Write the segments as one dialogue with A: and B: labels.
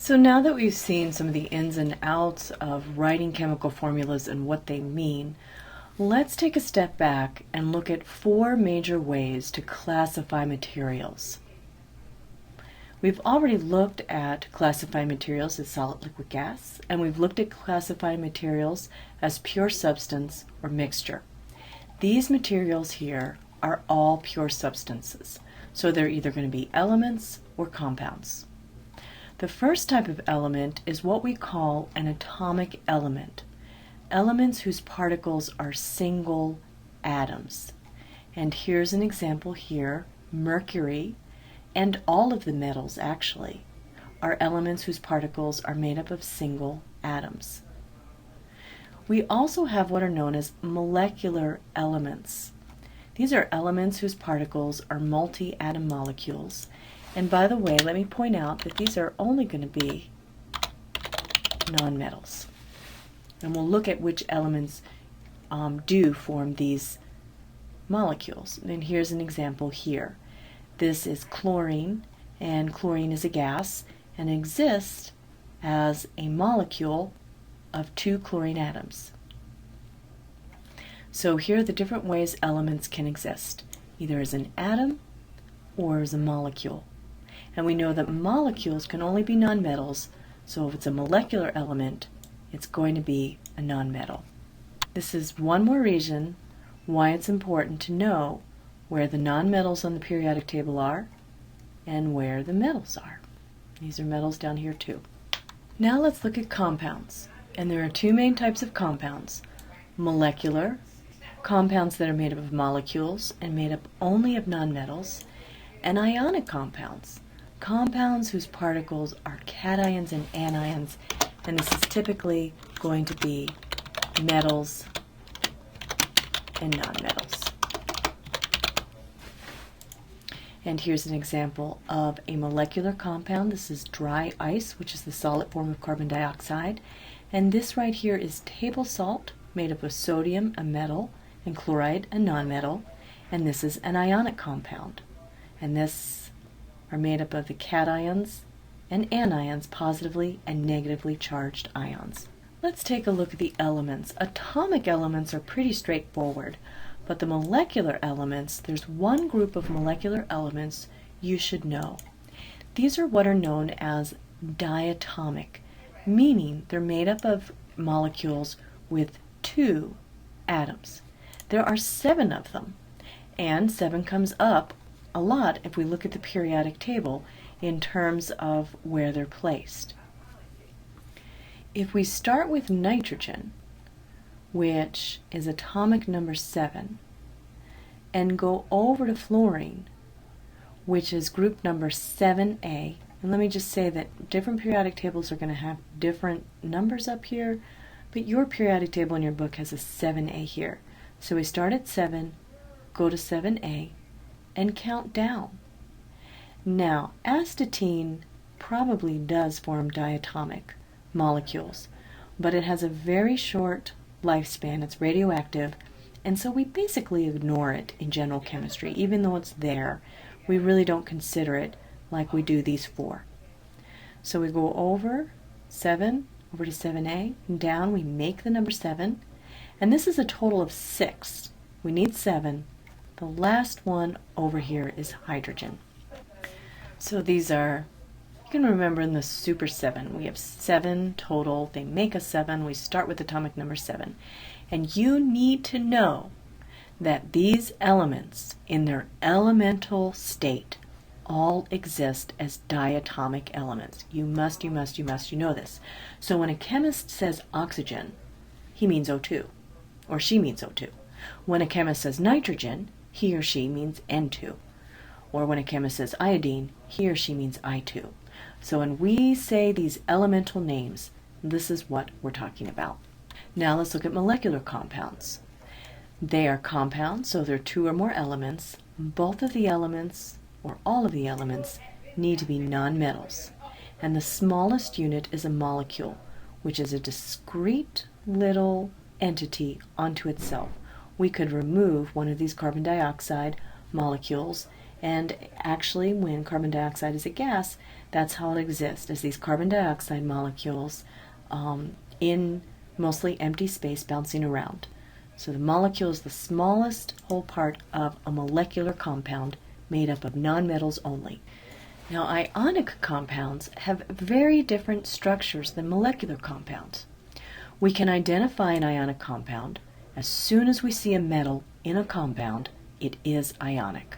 A: So now that we've seen some of the ins and outs of writing chemical formulas and what they mean, let's take a step back and look at 4 major ways to classify materials. We've already looked at classifying materials as solid, liquid, gas, and we've looked at classifying materials as pure substance or mixture. These materials here are all pure substances, so they're either going to be elements or compounds. The first type of element is what we call an atomic element, elements whose particles are single atoms. And here's an example here. Mercury, and all of the metals actually, are elements whose particles are made up of single atoms. We also have what are known as molecular elements. These are elements whose particles are multi-atom molecules. And by the way, let me point out that these are only going to be nonmetals. And we'll look at which elements do form these molecules. And here's an example here. This is chlorine, and chlorine is a gas and exists as a molecule of 2 chlorine atoms. So here are the different ways elements can exist, either as an atom or as a molecule. And we know that molecules can only be nonmetals, so if it's a molecular element, it's going to be a nonmetal. This is one more reason why it's important to know where the nonmetals on the periodic table are and where the metals are. These are metals down here too. Now let's look at compounds. And there are 2 main types of compounds: molecular, compounds that are made up of molecules and made up only of nonmetals, and ionic compounds, compounds whose particles are cations and anions, and this is typically going to be metals and nonmetals. And here's an example of a molecular compound. This is dry ice, which is the solid form of carbon dioxide. And this right here is table salt, made up of sodium, a metal, and chloride, a nonmetal. And this is an ionic compound. And this are made up of the cations and anions, positively and negatively charged ions. Let's take a look at the elements. Atomic elements are pretty straightforward. But the molecular elements, there's one group of molecular elements you should know. These are what are known as diatomic, meaning they're made up of molecules with 2 atoms. There are 7 of them, and 7 comes up a lot if we look at the periodic table in terms of where they're placed. If we start with nitrogen, which is atomic number 7, and go over to fluorine, which is group number 7A. And let me just say that different periodic tables are going to have different numbers up here, but your periodic table in your book has a 7A here. So we start at 7, go to 7A, and count down. Now, astatine probably does form diatomic molecules, but it has a very short lifespan. It's radioactive, and so we basically ignore it in general chemistry. Even though it's there, we really don't consider it like we do these 4. So we go over 7, over to 7A, and down we make the number 7, and this is a total of 6. We need 7. The last one over here is hydrogen. So these are, you can remember in the super 7, we have 7 total. They make a 7. We start with atomic number 7. And you need to know that these elements in their elemental state all exist as diatomic elements. You must know this. So when a chemist says oxygen, he means O2, or she means O2. When a chemist says nitrogen, he or she means N2. Or when a chemist says iodine, he or she means I2. So when we say these elemental names, this is what we're talking about. Now let's look at molecular compounds. They are compounds, so there are 2 or more elements. Both of the elements, or all of the elements, need to be nonmetals. And the smallest unit is a molecule, which is a discrete little entity unto itself. We could remove one of these carbon dioxide molecules And actually, when carbon dioxide is a gas, that's how it exists, as these carbon dioxide molecules in mostly empty space bouncing around. So the molecule is the smallest whole part of a molecular compound made up of nonmetals only. Now, ionic compounds have very different structures than molecular compounds. We can identify an ionic compound as soon as we see a metal in a compound. It is ionic.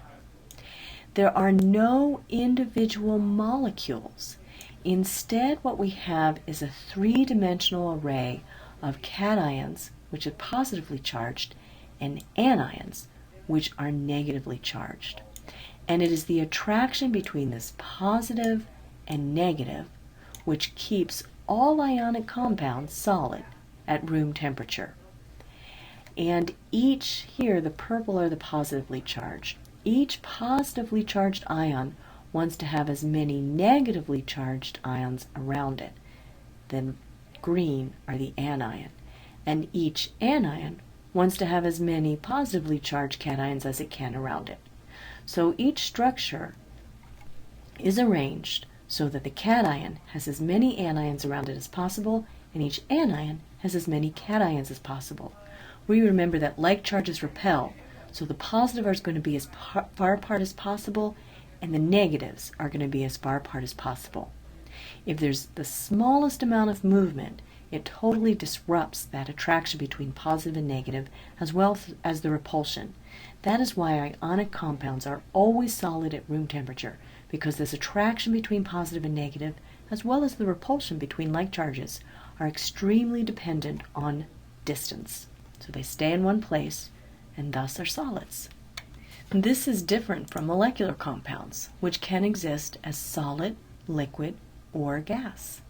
A: There are no individual molecules. Instead, what we have is a three-dimensional array of cations, which are positively charged, and anions, which are negatively charged. And it is the attraction between this positive and negative which keeps all ionic compounds solid at room temperature. And each, here the purple are the positively charged, each positively charged ion wants to have as many negatively charged ions around it. Then green are the anion, and each anion wants to have as many positively charged cations as it can around it. So each structure is arranged so that the cation has as many anions around it as possible, and each anion has as many cations as possible. We remember that like charges repel, so the positive is going to be as far apart as possible, and the negatives are going to be as far apart as possible. If there's the smallest amount of movement, it totally disrupts that attraction between positive and negative, as well as the repulsion. That is why ionic compounds are always solid at room temperature, because this attraction between positive and negative, as well as the repulsion between like charges, are extremely dependent on distance. So they stay in one place, and thus are solids. This is different from molecular compounds, which can exist as solid, liquid, or gas.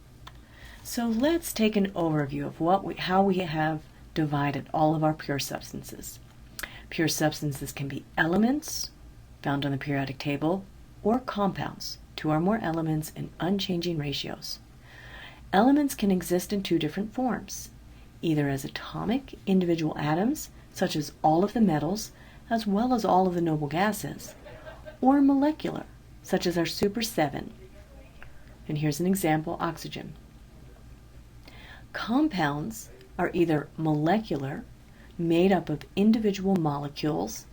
A: So let's take an overview of how we have divided all of our pure substances. Pure substances can be elements found on the periodic table, or compounds, two or more elements in unchanging ratios. Elements can exist in two different forms, either as atomic individual atoms, such as all of the metals, as well as all of the noble gases, or molecular, such as our Super 7. And here's an example, oxygen. Compounds are either molecular, made up of individual molecules,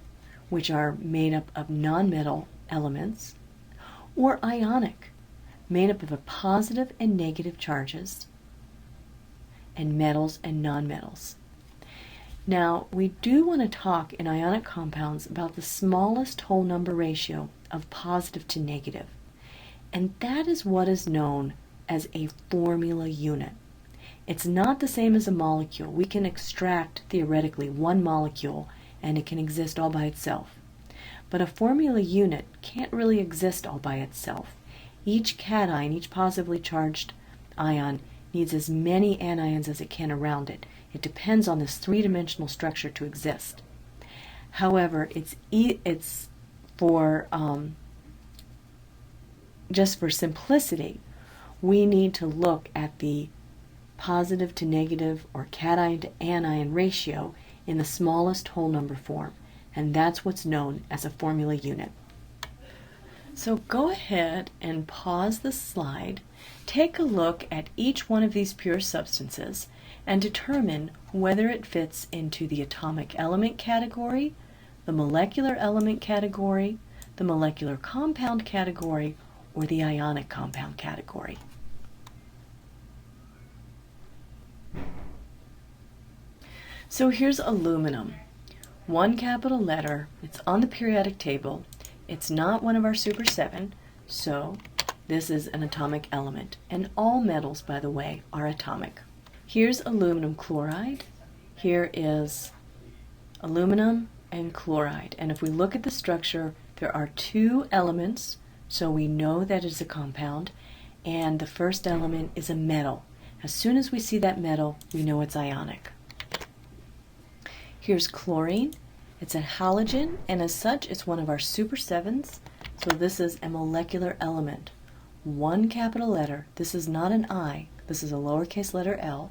A: which are made up of nonmetal elements, or ionic, made up of a positive and negative charges, and metals and nonmetals. Now, we do want to talk in ionic compounds about the smallest whole number ratio of positive to negative, and that is what is known as a formula unit. It's not the same as a molecule. We can extract, theoretically, one molecule and it can exist all by itself. But a formula unit can't really exist all by itself. Each cation, each positively charged ion, needs as many anions as it can around it. It depends on this three-dimensional structure to exist. However, just for simplicity, we need to look at the positive to negative or cation to anion ratio in the smallest whole number form, and that's what's known as a formula unit. So go ahead and pause the slide, take a look at each one of these pure substances, and determine whether it fits into the atomic element category, the molecular element category, the molecular compound category, or the ionic compound category. So here's aluminum. One capital letter, it's on the periodic table, it's not one of our Super 7, so this is an atomic element. And all metals, by the way, are atomic. Here's aluminum chloride, here is aluminum and chloride. And if we look at the structure, there are two elements, so we know that it's a compound, and the first element is a metal. As soon as we see that metal, we know it's ionic. Here's chlorine. It's a halogen, and as such, it's one of our Super 7s. So this is a molecular element. One capital letter. This is not an I. This is a lowercase letter L.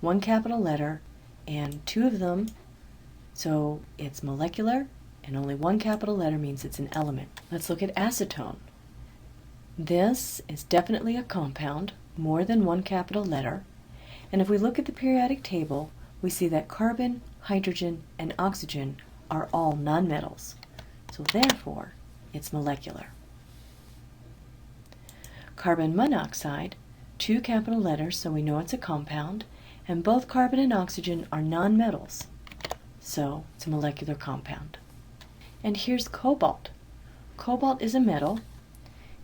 A: One capital letter, and two of them. So it's molecular and only one capital letter means it's an element. Let's look at acetone. This is definitely a compound, more than one capital letter, and if we look at the periodic table, we see that carbon, hydrogen, and oxygen are all nonmetals, so therefore it's molecular. Carbon monoxide, two capital letters, so we know it's a compound, and both carbon and oxygen are nonmetals, so it's a molecular compound. And here's cobalt. Cobalt is a metal.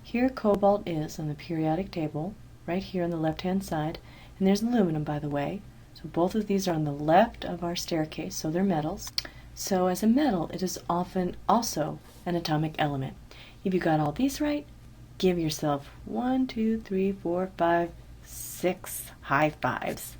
A: Here cobalt is on the periodic table, right here on the left-hand side, and there's aluminum, by the way. So both of these are on the left of our staircase, so they're metals. So as a metal, it is often also an atomic element. If you got all these right, give yourself 1, 2, 3, 4, 5, 6 high fives.